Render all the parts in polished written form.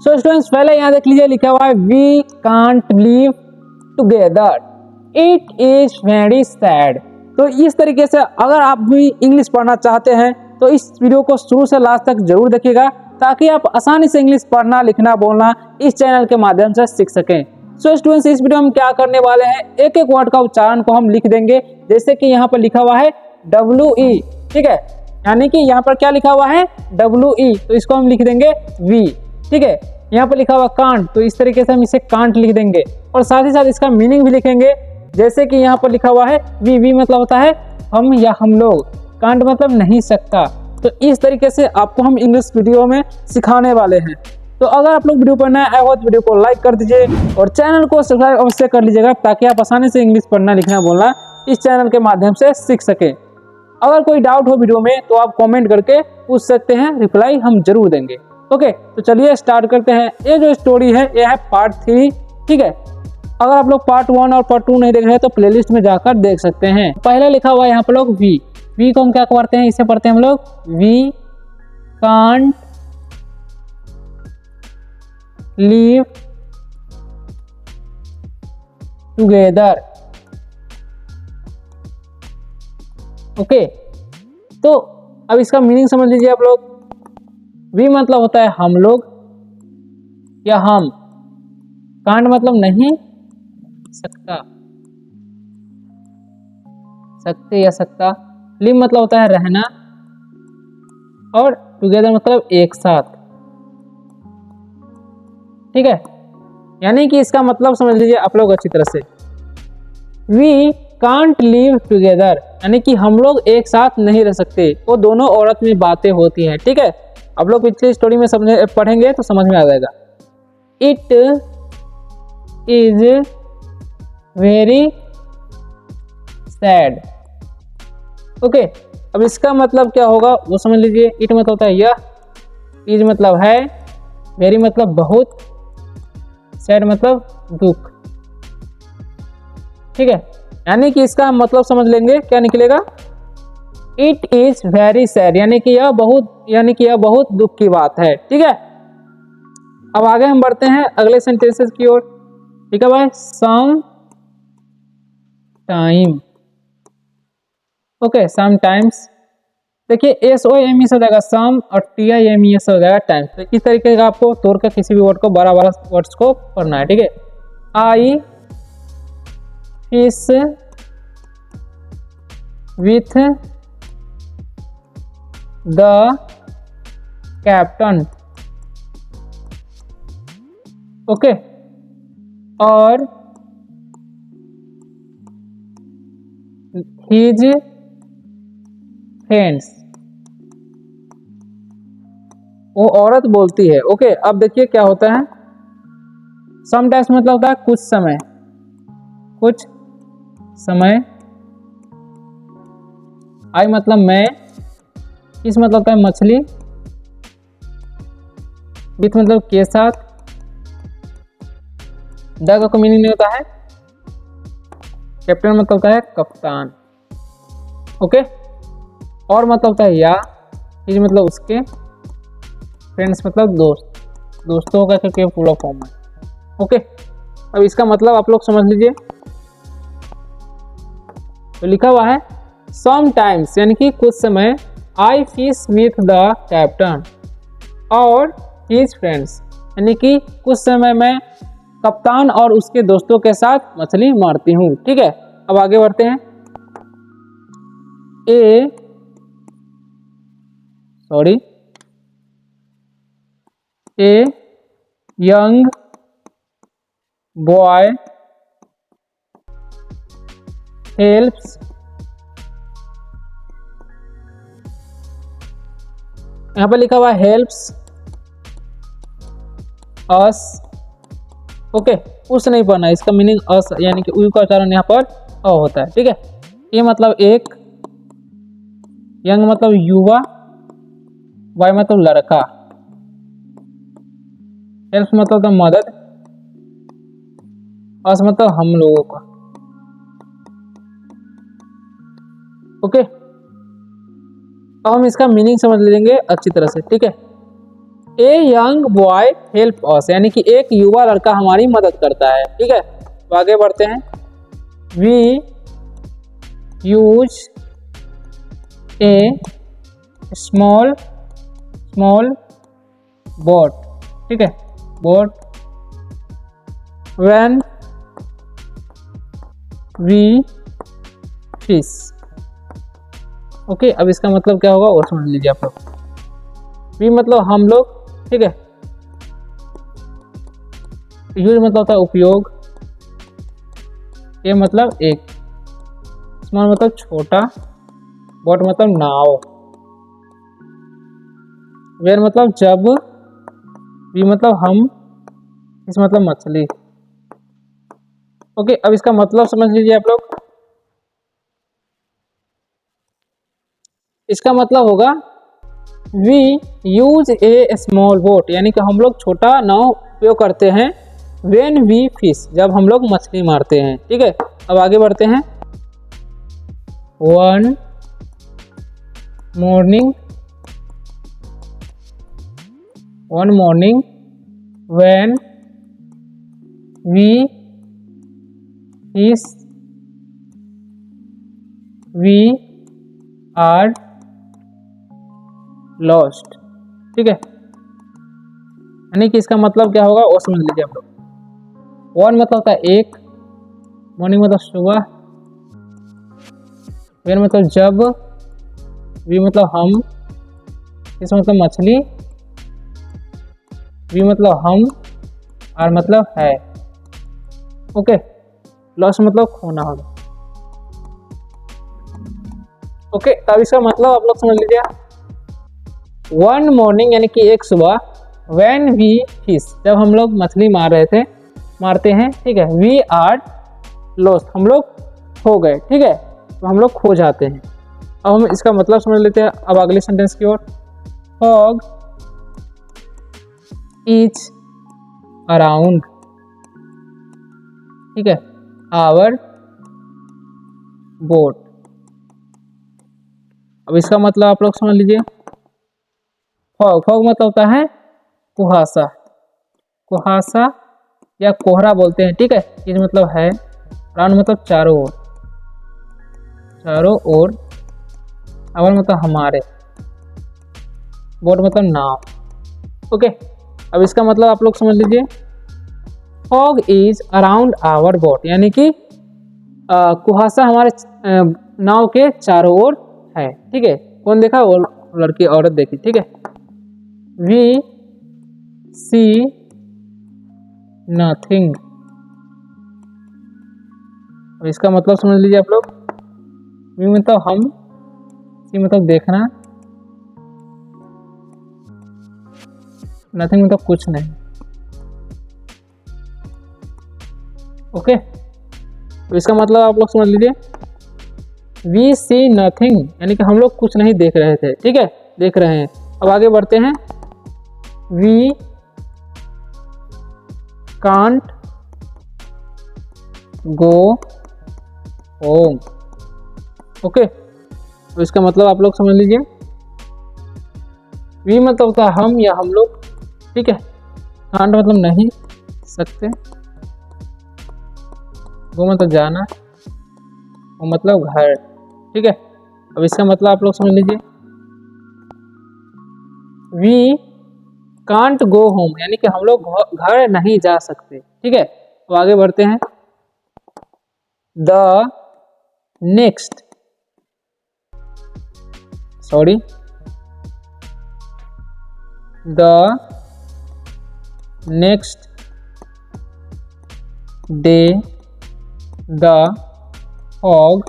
So students पहले यहाँ देख लीजिए, लिखा हुआ है we can't live together, it is very sad. तो इस तरीके से अगर आप भी इंग्लिश पढ़ना चाहते हैं तो इस वीडियो को शुरू से लास्ट तक जरूर देखिएगा, ताकि आप आसानी से इंग्लिश पढ़ना, लिखना, बोलना इस चैनल के माध्यम से सीख सकें। सो स्टूडेंट्स इस वीडियो में क्या करने वाले हैं, एक एक वर्ड का उच्चारण को हम लिख देंगे। जैसे कि यहाँ पर लिखा हुआ है WE, ठीक है, यानी कि यहाँ पर क्या लिखा हुआ है WE, तो इसको हम लिख देंगे V, ठीक है। यहाँ पर लिखा हुआ कांट, तो इस तरीके से हम इसे कांट लिख देंगे और साथ ही साथ इसका मीनिंग भी लिखेंगे। जैसे कि यहाँ पर लिखा हुआ है वी मतलब होता है हम या हम लोग, कांट मतलब नहीं सकता। तो इस तरीके से आपको हम इंग्लिश वीडियो में सिखाने वाले हैं। तो अगर आप लोग वीडियो पर नए आए हो तो वीडियो को लाइक कर दीजिए और चैनल को सब्सक्राइब अवश्य कर लीजिएगा, ताकि आप आसानी से इंग्लिश पढ़ना, लिखना, बोलना इस चैनल के माध्यम से सीख सके। अगर कोई डाउट हो वीडियो में तो आप कमेंट करके पूछ सकते हैं, रिप्लाई हम जरूर देंगे। ओके, तो चलिए स्टार्ट करते हैं। ये जो स्टोरी है ये है पार्ट 3, ठीक है। अगर आप लोग पार्ट 1 और पार्ट 2 नहीं देख रहे तो प्लेलिस्ट में जाकर देख सकते हैं। पहले लिखा हुआ है यहाँ पर लोग वी को हम क्या पढ़ते हैं, इसे पढ़ते हैं हम लोग we can't live together. Okay, तो अब इसका मीनिंग समझ लीजिए आप लोग। वी मतलब होता है हम लोग या हम, कांट मतलब नहीं सकता, सकते या सकता, लिव मतलब होता है रहना और टुगेदर मतलब एक साथ, ठीक है। यानी कि इसका मतलब समझ लीजिए आप लोग अच्छी तरह से। वी कांट लिव टुगेदर यानी कि हम लोग एक साथ नहीं रह सकते, वो दोनों औरत में बातें होती हैं, ठीक है। आप लोग पिछली स्टोरी में समझ पढ़ेंगे तो समझ में आ जाएगा। It is very sad. Okay, अब इसका मतलब क्या होगा वो समझ लीजिए। इट मतलब होता है यह, इज मतलब है, वेरी मतलब बहुत, सैड मतलब दुख, ठीक है। यानी कि इसका मतलब समझ लेंगे क्या निकलेगा, इट इज वेरी सैड यानी कि यह बहुत दुख की बात है, ठीक है। अब आगे हम बढ़ते हैं अगले सेंटेंसेस की ओर। ठीक है भाई, some time. Okay, some times, देखिए SOME से हो जाएगा सम और TIME से हो जाएगा टाइम्स। तो इस तरीके का आपको तोड़कर किसी भी वर्ड को 12 वर्ड्स को पढ़ना है, ठीक है। I fish with the captain. Okay, और हिज फ्रेंड्स, वो औरत बोलती है। ओके, अब देखिए क्या होता है। समटाइम्स मतलब होता है कुछ समय, कुछ समय। आई मतलब मैं, इस मतलब होता है मछली, विथ मतलब के साथ, द का कोई मीनिंग नहीं होता है, कैप्टन मतलब होता है कप्तान। ओके, और मतलब होता है या, इज मतलब उसके, फ्रेंड्स मतलब दोस्त, दोस्तों का क्योंकि पूरा फॉर्म है। ओके, अब इसका मतलब आप लोग समझ लीजिए। तो लिखा हुआ है सम टाइम्स यानी कि कुछ समय, आई फिश विथ द कैप्टन और हिज फ्रेंड्स यानी कि कुछ समय मैं कप्तान और उसके दोस्तों के साथ मछली मारती हूँ, ठीक है। अब आगे बढ़ते हैं। ए यंग बॉय हेल्प्स, यहाँ पर लिखा हुआ है हेल्प्स अस। ओके, उस नहीं पढ़ना, इसका मीनिंग अस यानी कि उ का उच्चारण यहाँ पर अ होता है, ठीक है। ये मतलब एक, यंग मतलब युवा, बॉय मतलब लड़का, हेल्प मतलब मदद, अस मतलब हम लोगों का। ओके, अब हम इसका मीनिंग समझ लेंगे अच्छी तरह से, ठीक है। A young boy help us, यानी कि एक युवा लड़का हमारी मदद करता है। ठीक है, तो आगे बढ़ते हैं। We use a small boat, ठीक है, boat when we fish. Okay, अब इसका मतलब क्या होगा और समझ लीजिए आप लोग। वी मतलब हम लोग, ठीक है, यूज मतलब होता है उपयोग, ए मतलब एक, स्मॉल मतलब छोटा, बोट मतलब नाव, वेयर मतलब जब, वी मतलब हम, इस मतलब मछली। ओके, अब इसका मतलब समझ लीजिए आप लोग। इसका मतलब होगा we use a small boat, यानी कि हम लोग छोटा नाव उपयोग करते हैं। व्हेन वी फिश, जब हम लोग मछली मारते हैं। ठीक है, अब आगे बढ़ते हैं। One morning when we fish we are lost. ठीक है, यानी कि इसका मतलब क्या होगा वो समझ लीजिए आप लोग। वन मतलब होता है एक, मॉर्निंग मतलब सुबह, व्हेन मतलब जब, वी मतलब हम, इस मतलब मछली, वी मतलब हम, आर मतलब है। ओके, लॉस मतलब खोना होगा। ओके, तब इसका मतलब आप लोग समझ लीजिए। वन मॉर्निंग यानी कि एक सुबह, व्हेन वी फिश जब हम लोग मछली मारते हैं। ठीक है, वी आर लॉस्ट हम लोग खो गए। ठीक है, तो हम लोग खो जाते हैं। अब हम इसका मतलब समझ लेते हैं। अब अगले सेंटेंस की ओर। फॉग इज अराउंड, ठीक है, आवर बोट। अब इसका मतलब आप लोग समझ लीजिए। फॉग मतलब होता है कुहासा, कुहासा या कोहरा बोलते हैं। ठीक है, ये मतलब है। अराउंड मतलब चारों ओर, चारों ओर। आवर मतलब हमारे, बोट मतलब नाव। ओके, अब इसका मतलब आप लोग समझ लीजिए। Fog is around our boat, यानी कि कुहासा हमारे नाव के चारों ओर है। ठीक है, कौन देखा? वो लड़की औरत देखी। ठीक है, वी सी नथिंग। इसका मतलब समझ लीजिए आप लोग। वी मतलब हम, सी मतलब देखना, नथिंग मतलब कुछ नहीं। ओके, तो इसका मतलब आप लोग समझ लीजिए। वी सी नथिंग यानी कि हम लोग कुछ नहीं देख रहे थे। ठीक है, देख रहे हैं। अब आगे बढ़ते हैं। We can't go home. Okay, तो इसका मतलब आप लोग समझ लीजिए। वी मतलब होता है हम या हम लोग। ठीक है, कांट मतलब नहीं सकते, गो मतलब जाना, वो मतलब घर। ठीक है, अब इसका मतलब आप लोग समझ लीजिए। वी कांट गो होम यानी कि हम लोग घर नहीं जा सकते। ठीक है, तो आगे बढ़ते हैं। The next day the fog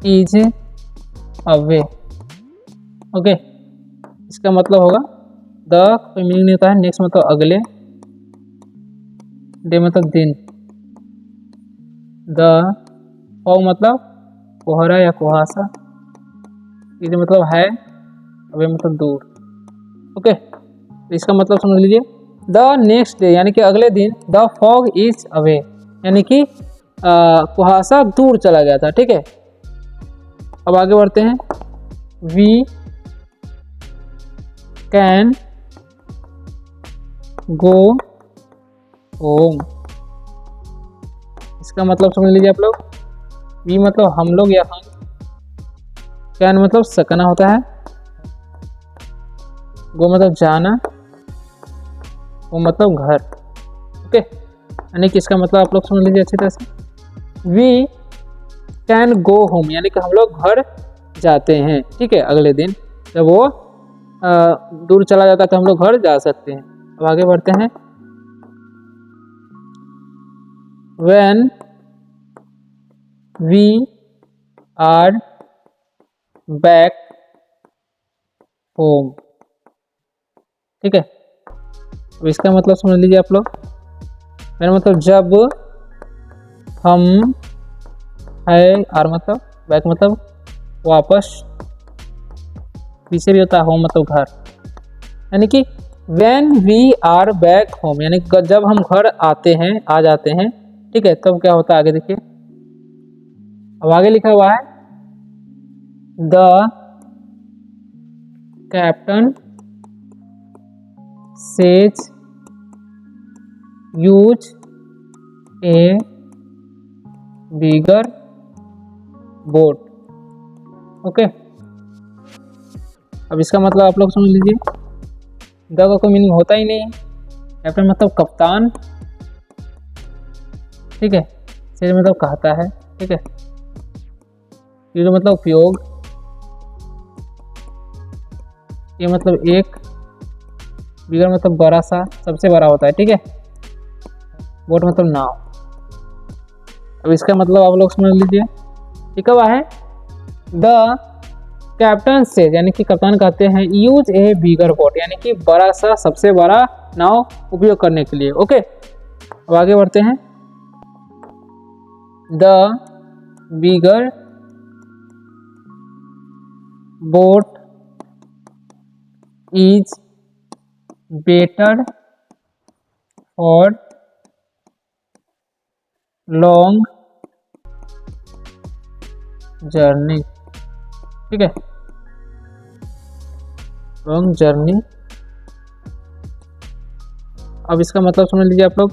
is away. Okay, इसका मतलब होगा द कोई मीनिंग नहीं होता है। नेक्स्ट मतलब अगले, डे मतलब दिन, द फॉग मतलब कोहरा या कुहासा, इज मतलब है, अवे मतलब दूर। ओके, तो इसका मतलब समझ लीजिए। द नेक्स्ट डे यानी कि अगले दिन, द फॉग इज अवे यानी कि कुहासा दूर चला गया था। ठीक है, अब आगे बढ़ते हैं। We can go home. इसका मतलब समझ लीजिए आप लोग। वी मतलब हम लोग या हम, कैन मतलब सकना होता है, गो मतलब जाना, वो मतलब घर। ओके, यानी कि इसका मतलब आप लोग समझ लीजिए अच्छी तरह से। वी कैन गो होम यानी कि हम लोग घर जाते हैं, ठीक है। अगले दिन जब वो दूर चला जाता है तो हम लोग घर जा सकते हैं। अब आगे बढ़ते हैं। When we are back home, ठीक है। तो इसका मतलब समझ लीजिए आप लोग। मेरा मतलब जब हम है, और मतलब बैक मतलब वापस, पीछे भी होता है होम मतलब घर, यानी कि when we are back home यानी जब हम घर आते हैं, आ जाते हैं, ठीक है। तब क्या होता है आगे देखिए। अब आगे लिखा हुआ है the captain says use A bigger boat. Okay, अब इसका मतलब आप लोग समझ लीजिए। द का कोई मीनिंग होता ही नहीं है। कैप्टन मतलब कप्तान, ठीक है। सेज मतलब कहता है, ठीक है। यूज मतलब उपयोग, ये मतलब एक, बिगर मतलब बड़ा सा, सबसे बड़ा होता है, ठीक है। बोट मतलब नाव। अब इसका मतलब आप लोग समझ लीजिए। लिखा हुआ है द कैप्टन से यानी कि कप्तान कहते हैं यूज ए बिगर बोट यानी कि बड़ा सा, सबसे बड़ा नाव उपयोग करने के लिए। ओके, अब आगे बढ़ते हैं। The bigger boat is better for long journey, ठीक है। Long journey. अब इसका मतलब समझ लीजिए आप लोग,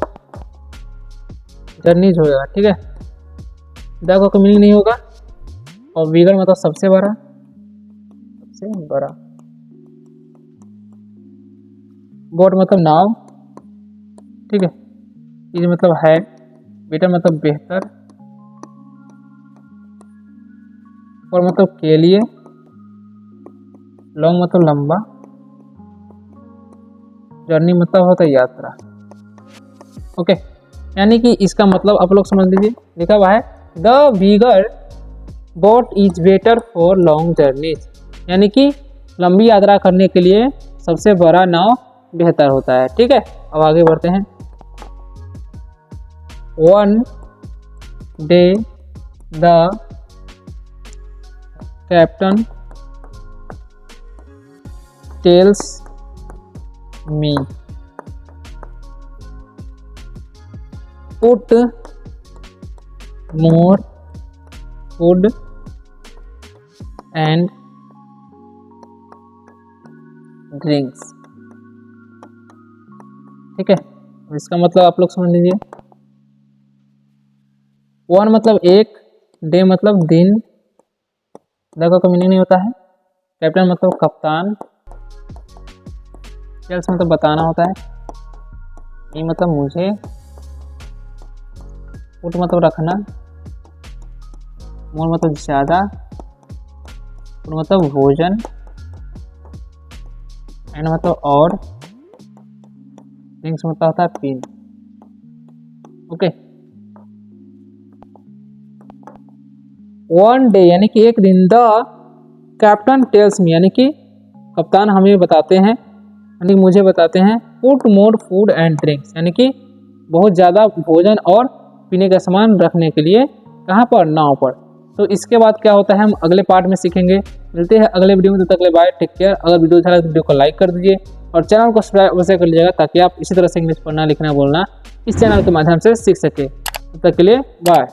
जर्नीज हो जाएगा, ठीक है। द का मीनिंग नहीं होगा, और बिगर मतलब सबसे बड़ा, सबसे बड़ा। बोट मतलब नाव, ठीक है। ये मतलब है, बेटर मतलब बेहतर, और मतलब के लिए, लॉन्ग मतलब लंबा, जर्नी मतलब होता है यात्रा। ओके, यानी कि इसका मतलब आप लोग समझ लीजिए। लिखा हुआ है the bigger boat is better for long journeys यानी कि लंबी यात्रा करने के लिए सबसे बड़ा नाव बेहतर होता है, ठीक है। अब आगे बढ़ते हैं। One day the captain tells me put more food and drinks, ठीक है। इसका मतलब आप लोग समझ लीजिए। वन मतलब एक, डे मतलब दिन, द का मीनिंग नहीं होता है, कैप्टन मतलब कप्तान, टेल्स मतलब बताना होता है, ये मतलब मुझे, फूड मतलब रखना, मोर मतलब ज़्यादा, फूड मतलब भोजन, एंड मतलब और, ड्रिंक्स मतलब होता है पीन। ओके, वन डे यानी कि एक दिन, द कैप्टन टेल्स मी यानी कि कप्तान हमें बताते हैं, यानी मुझे बताते हैं, put more food and drinks यानी कि बहुत ज़्यादा भोजन और पीने का सामान रखने के लिए, कहाँ पर, नाव पर। तो इसके बाद क्या होता है हम अगले पार्ट में सीखेंगे। मिलते हैं अगले वीडियो में, तब तक के लिए बाय, टेक केयर। अगर वीडियो अच्छा लगे तो वीडियो को लाइक कर दीजिए और चैनल को सब्सक्राइब अवश्य कर लीजिएगा ताकि आप इसी तरह से इंग्लिश पढ़ना, लिखना, बोलना इस चैनल के माध्यम से सीख सके। तब तक के लिए बाय।